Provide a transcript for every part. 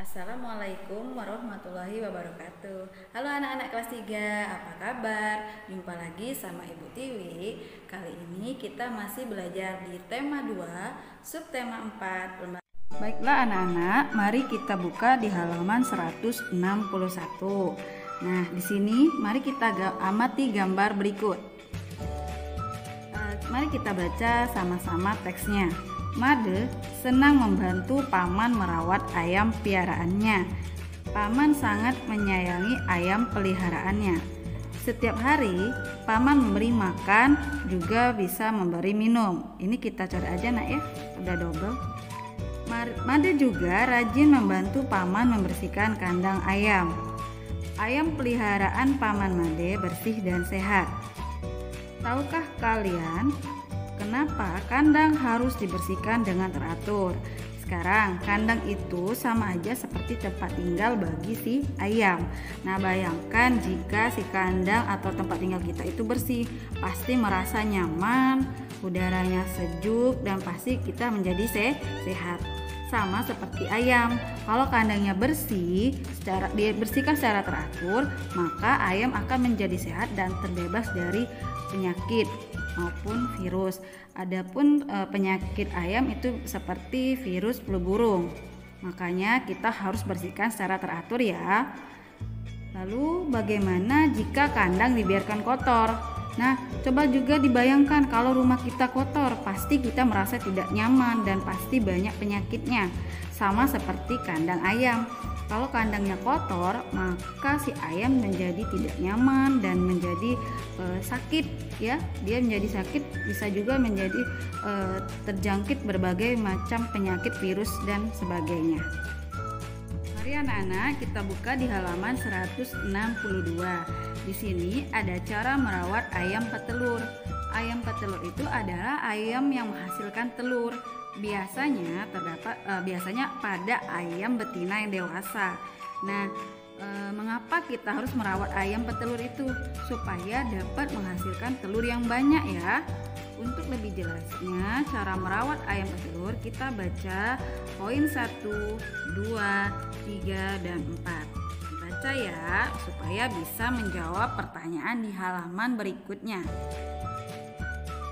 Assalamualaikum warahmatullahi wabarakatuh. Halo anak-anak kelas 3, apa kabar? Jumpa lagi sama Ibu Tiwi. Kali ini kita masih belajar di tema 2, subtema 4. Baiklah anak-anak, mari kita buka di halaman 161. Nah, di sini mari kita amati gambar berikut. Mari kita baca sama-sama teksnya. Made senang membantu paman merawat ayam piaraannya. Paman sangat menyayangi ayam peliharaannya. Setiap hari, paman memberi makan, juga bisa memberi minum. Ini kita cari aja nak ya, udah double. Made juga rajin membantu paman membersihkan kandang ayam. Ayam peliharaan paman Made bersih dan sehat. Tahukah kalian kenapa kandang harus dibersihkan dengan teratur? Sekarang kandang itu sama aja seperti tempat tinggal bagi si ayam. Nah, bayangkan jika si kandang atau tempat tinggal kita itu bersih, pasti merasa nyaman, udaranya sejuk, dan pasti kita menjadi sehat. Sama seperti ayam, kalau kandangnya dibersihkan secara teratur, maka ayam akan menjadi sehat dan terbebas dari penyakit maupun virus. Adapun penyakit ayam itu seperti virus flu burung. Makanya kita harus bersihkan secara teratur ya. Lalu bagaimana jika kandang dibiarkan kotor? Nah, coba juga dibayangkan kalau rumah kita kotor, pasti kita merasa tidak nyaman dan pasti banyak penyakitnya. Sama seperti kandang ayam. Kalau kandangnya kotor, maka si ayam menjadi tidak nyaman dan menjadi sakit ya. Dia menjadi sakit, bisa juga menjadi terjangkit berbagai macam penyakit, virus dan sebagainya. Mari anak-anak kita buka di halaman 162. Di sini ada cara merawat ayam petelur. Ayam petelur itu adalah ayam yang menghasilkan telur. Biasanya pada ayam betina yang dewasa. Nah, mengapa kita harus merawat ayam petelur itu? Supaya dapat menghasilkan telur yang banyak ya. Untuk lebih jelasnya cara merawat ayam petelur, kita baca poin 1, 2, 3, dan 4. Baca ya, supaya bisa menjawab pertanyaan di halaman berikutnya.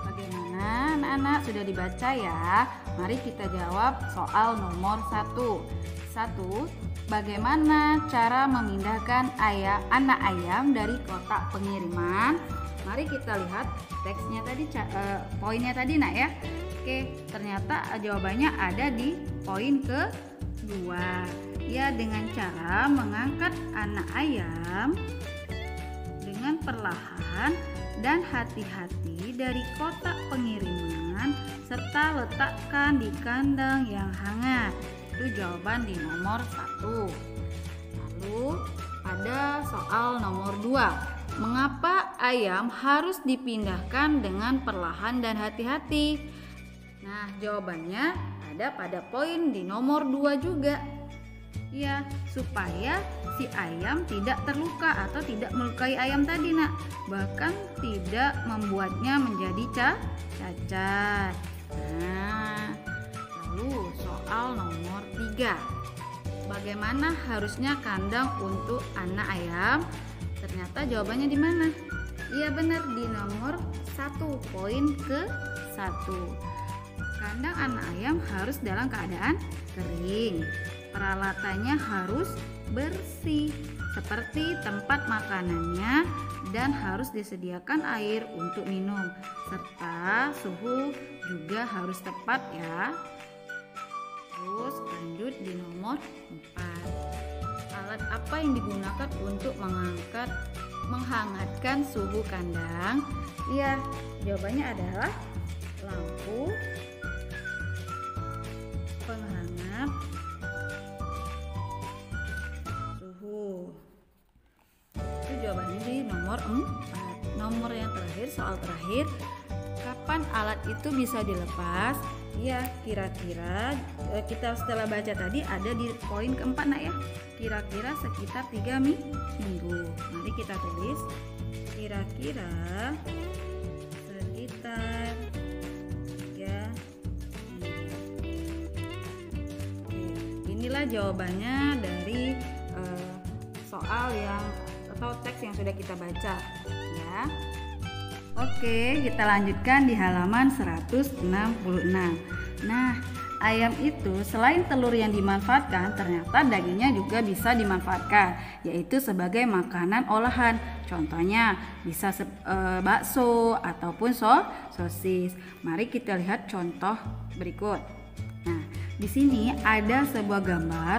Bagaimana anak-anak, sudah dibaca ya? Mari kita jawab soal nomor 1. Bagaimana cara memindahkan anak ayam dari kotak pengiriman? Mari kita lihat teksnya tadi, poinnya tadi nak ya. Oke, ternyata jawabannya ada di poin kedua. Ya, dengan cara mengangkat anak ayam dengan perlahan dan hati-hati dari kotak pengiriman serta letakkan di kandang yang hangat. Itu jawaban di nomor 1. Lalu ada soal nomor 2. Mengapa ayam harus dipindahkan dengan perlahan dan hati-hati? Nah, jawabannya ada pada poin di nomor 2 juga. Ya, supaya si ayam tidak terluka atau tidak melukai ayam tadi nak, bahkan tidak membuatnya menjadi cacat. Nah, lalu soal nomor 3. Bagaimana harusnya kandang untuk anak ayam? Ternyata jawabannya di mana? Iya benar, di nomor 1, poin ke-1. Kandang anak ayam harus dalam keadaan kering. Peralatannya harus bersih, seperti tempat makanannya, dan harus disediakan air untuk minum, serta suhu juga harus tepat ya. Terus lanjut di nomor 4. Alat apa yang digunakan untuk menghangatkan suhu kandang? Iya, jawabannya adalah lampu penghangat suhu. Itu jawabannya di nomor 4. Nomor yang terakhir, soal terakhir, kapan alat itu bisa dilepas? Ya, kira-kira kita setelah baca tadi ada di poin ke-4 nak ya. Kira-kira sekitar 3 minggu. Mari kita tulis kira-kira sekitar 3 minggu. inilah jawabannya dari soal yang atau teks yang sudah kita baca ya. Oke, kita lanjutkan di halaman 166. Nah, ayam itu selain telur yang dimanfaatkan, ternyata dagingnya juga bisa dimanfaatkan, yaitu sebagai makanan olahan. Contohnya bisa bakso ataupun sosis. Mari kita lihat contoh berikut. Nah, di sini ada sebuah gambar.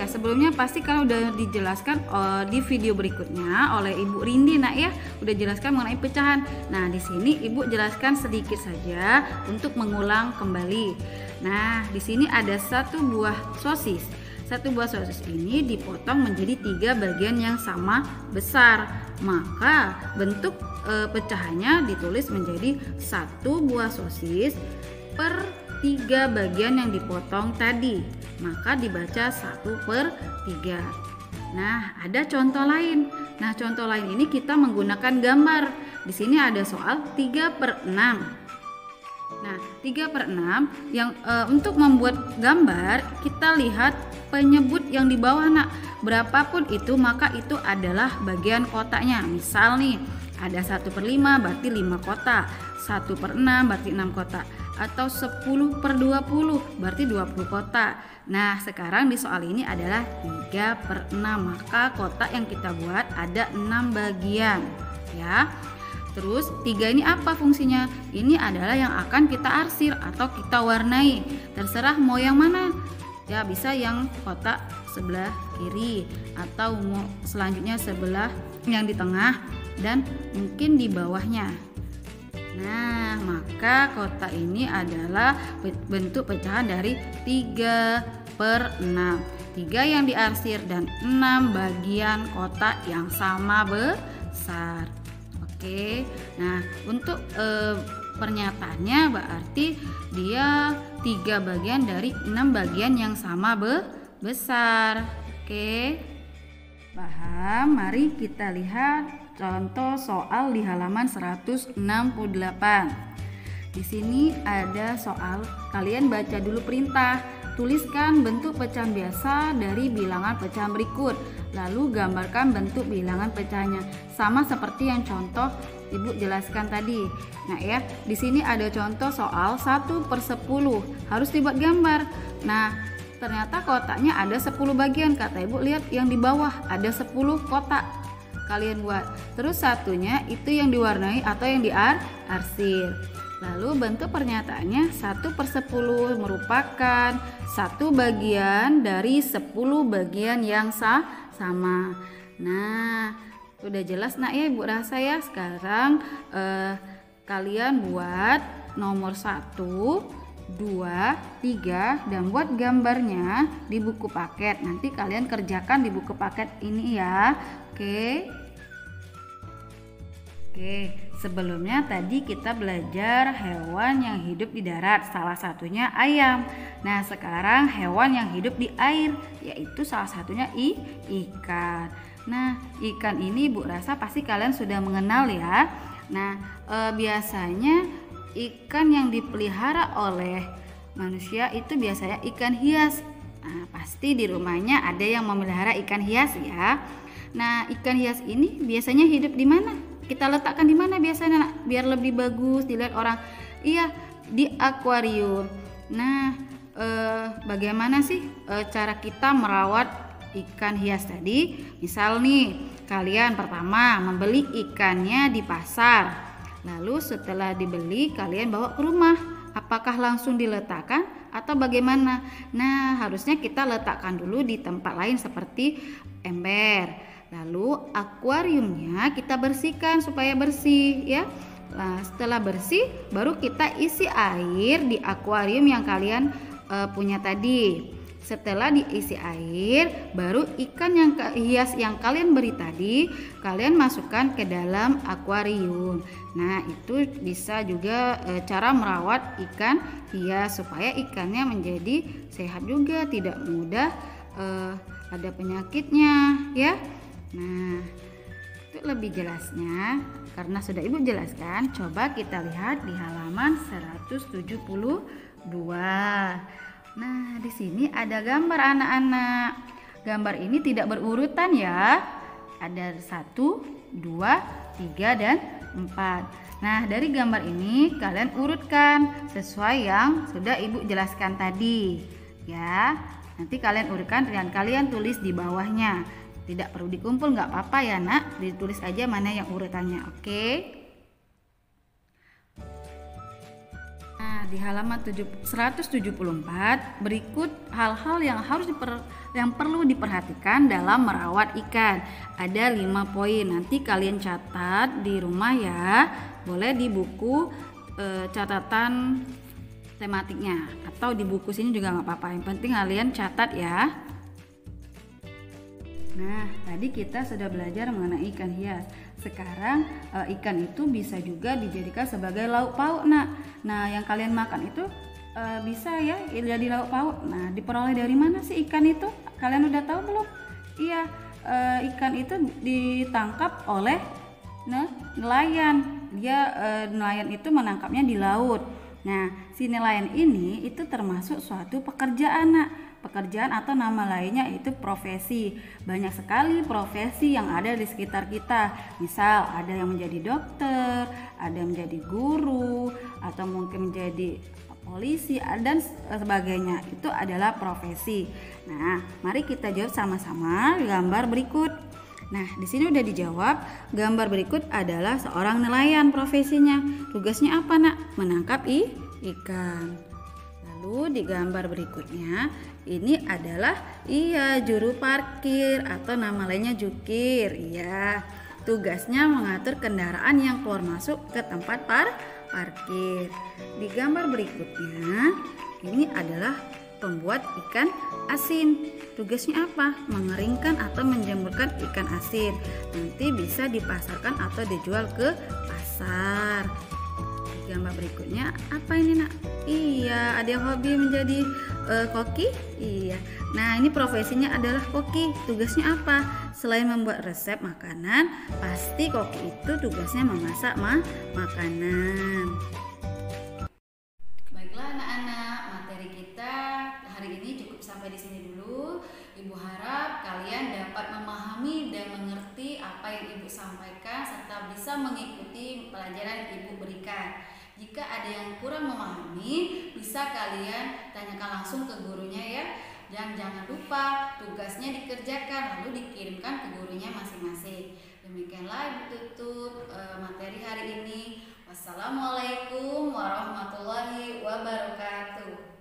Sebelumnya pasti kalau udah dijelaskan di video berikutnya oleh Ibu Rindi, nak ya, udah jelaskan mengenai pecahan. Nah, di sini Ibu jelaskan sedikit saja untuk mengulang kembali. Nah, di sini ada satu buah sosis. Satu buah sosis ini dipotong menjadi 3 bagian yang sama besar. Maka bentuk pecahannya ditulis menjadi satu buah sosis per 3 bagian yang dipotong tadi. Maka dibaca 1/3. Nah, ada contoh lain. Nah, contoh lain ini kita menggunakan gambar. Di sini ada soal 3/6. Nah, 3/6 yang untuk membuat gambar kita lihat penyebut yang di bawah, nak. Berapapun itu maka itu adalah bagian kotaknya. Misal nih, ada 1/5 berarti 5 kotak, 1/6 berarti 6 kotak, atau 10/20 berarti 20 kotak. Nah, sekarang di soal ini adalah 3/6, maka kotak yang kita buat ada 6 bagian ya. Terus 3 ini apa fungsinya? Ini adalah yang akan kita arsir atau kita warnai. Terserah mau yang mana. Ya, bisa yang kotak sebelah kiri atau mau selanjutnya sebelah yang di tengah dan mungkin di bawahnya. Nah, maka kotak ini adalah bentuk pecahan dari 3/6. 3 yang diarsir dan 6 bagian kotak yang sama besar. Oke. Nah, untuk pernyataannya berarti dia 3 bagian dari 6 bagian yang sama besar. Oke. Paham? Mari kita lihat contoh soal di halaman 168. Di sini ada soal, kalian baca dulu perintah. Tuliskan bentuk pecahan biasa dari bilangan pecahan berikut. Lalu gambarkan bentuk bilangan pecahannya. Sama seperti yang contoh Ibu jelaskan tadi. Nah ya, di sini ada contoh soal 1/10. Harus dibuat gambar. Nah, ternyata kotaknya ada 10 bagian. Kata Ibu, lihat yang di bawah ada 10 kotak. Kalian buat. Terus satunya itu yang diwarnai atau yang diarsir. Lalu bentuk pernyataannya 1/10 merupakan 1 bagian dari 10 bagian yang sama. Nah, udah jelas nak ya Ibu rasa ya. Sekarang kalian buat nomor 1, 2, 3 dan buat gambarnya di buku paket. Nanti kalian kerjakan di buku paket ini ya. Oke, sebelumnya tadi kita belajar hewan yang hidup di darat, salah satunya ayam. Nah, sekarang hewan yang hidup di air, yaitu salah satunya ikan. Nah, ikan ini Ibu rasa pasti kalian sudah mengenal ya. Nah, biasanya ikan yang dipelihara oleh manusia itu biasanya ikan hias. Nah, pasti di rumahnya ada yang memelihara ikan hias ya. Nah, ikan hias ini biasanya hidup di mana? Kita letakkan di mana biasanya, nak? Biar lebih bagus dilihat orang. Iya, di akuarium. Nah, bagaimana sih cara kita merawat ikan hias tadi? Misal nih, kalian pertama membeli ikannya di pasar. Lalu setelah dibeli, kalian bawa ke rumah. Apakah langsung diletakkan atau bagaimana? Nah, harusnya kita letakkan dulu di tempat lain seperti ember. Lalu akuariumnya kita bersihkan supaya bersih ya. Nah, setelah bersih baru kita isi air di akuarium yang kalian punya tadi. Setelah diisi air, baru ikan yang hias yang kalian beri tadi kalian masukkan ke dalam akuarium. Nah, itu bisa juga cara merawat ikan hias supaya ikannya menjadi sehat juga, tidak mudah ada penyakitnya ya. Nah, itu lebih jelasnya karena sudah Ibu jelaskan, coba kita lihat di halaman 172. Nah, di sini ada gambar anak-anak. Gambar ini tidak berurutan ya. Ada 1, 2, 3, dan 4. Nah, dari gambar ini kalian urutkan sesuai yang sudah Ibu jelaskan tadi. Ya, nanti kalian urutkan dan kalian tulis di bawahnya. Tidak perlu dikumpul, nggak apa-apa ya nak. Ditulis aja mana yang urutannya, oke? Nah, di halaman 174 berikut hal-hal yang perlu diperhatikan dalam merawat ikan. Ada 5 poin. Nanti kalian catat di rumah ya. Boleh di buku catatan tematiknya atau di buku sini juga nggak apa-apa. Yang penting kalian catat ya. Nah, tadi kita sudah belajar mengenai ikan hias. Sekarang ikan itu bisa juga dijadikan sebagai lauk pauk, nak. Nah, yang kalian makan itu bisa ya jadi lauk pauk. Nah, diperoleh dari mana sih ikan itu? Kalian udah tahu belum? Iya, ikan itu ditangkap oleh nelayan. Nelayan itu menangkapnya di laut. Nah, si nelayan ini itu termasuk suatu pekerjaan, nak. Pekerjaan atau nama lainnya itu profesi. Banyak sekali profesi yang ada di sekitar kita. Misal ada yang menjadi dokter, ada yang menjadi guru, atau mungkin menjadi polisi dan sebagainya. Itu adalah profesi. Nah, mari kita jawab sama-sama gambar berikut. Nah, di sini udah dijawab. Gambar berikut adalah seorang nelayan profesinya. Tugasnya apa, nak? Menangkap ikan. Lalu di gambar berikutnya ini adalah juru parkir atau nama lainnya jukir. Iya, tugasnya mengatur kendaraan yang keluar masuk ke tempat parkir. Di gambar berikutnya ini adalah pembuat ikan asin. Tugasnya apa? Mengeringkan atau menjemurkan ikan asin. Nanti bisa dipasarkan atau dijual ke pasar. Gambar berikutnya apa ini, nak? Iya, ada yang hobi menjadi koki. Iya. Nah, ini profesinya adalah koki. Tugasnya apa? Selain membuat resep makanan, pasti koki itu tugasnya memasak makanan. Baiklah anak-anak, materi kita hari ini cukup sampai di sini dulu. Ibu harap kalian dapat memahami dan mengerti apa yang Ibu sampaikan serta bisa mengikuti pelajaran yang Ibu berikan. Jika ada yang kurang memahami, bisa kalian tanyakan langsung ke gurunya ya. Dan jangan lupa tugasnya dikerjakan lalu dikirimkan ke gurunya masing-masing. Demikianlah Ibu tutup materi hari ini. Wassalamualaikum warahmatullahi wabarakatuh.